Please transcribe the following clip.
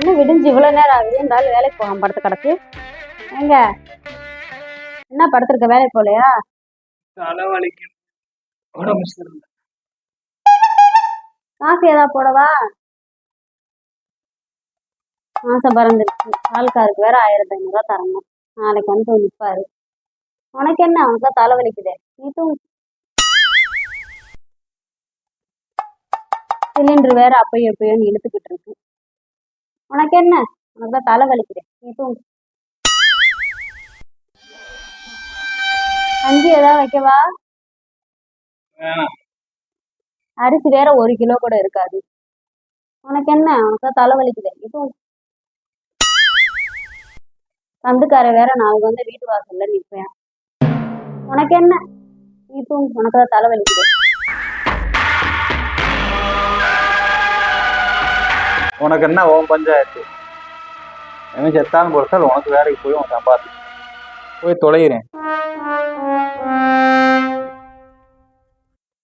இன்னும் விடிஞ்சு இவ்வளோ நேரம் ஆகுது, இந்த ஆள் வேலைக்கு போகாம படுத்து கிடக்கு. எங்க என்ன படுத்திருக்க, வேலைக்கு போகலையா? தலைவலிக்கு உடம்பு சரியில்லை. காசு ஏதாவது போடவா? மாசம் பறந்துருச்சு. ஆள்காருக்கு வேற 1500 தரணும். நாளைக்கு வந்து நிற்பாரு. உனக்கு என்ன, அவனுக்கு தான் தலைவலிக்குதே, நீ தூங்கு. சிலிண்டர் வேற அப்பயும் எப்பயும் இழுத்துக்கிட்டு இருக்கு. உனக்கு என்ன, உனக்கு தான் தலைவலிக்குதே, நீ தூங்கு. கஞ்சி ஏதாவது வைக்கவா? அரிசி வேற 1 கிலோ கூட இருக்காது. உனக்கு என்ன, உனக்கு தான் தலைவலிக்குதே, நீ தூங்கு. சந்துக்கார வேற நாளைக்கு வந்து வீட்டு வாசல்ல நிற்பேன். உனக்கு என்ன, நீ தூங்கு, உனக்கு தான் தலைவலிக்குது. உனக்கு என்ன உன் பஞ்சாயத்து? எனக்கு செத்தாலும் பொறுத்தால் உனக்கு வேலைக்கு போய் உன் சம்பாதி போய் தொலைகிறேன்.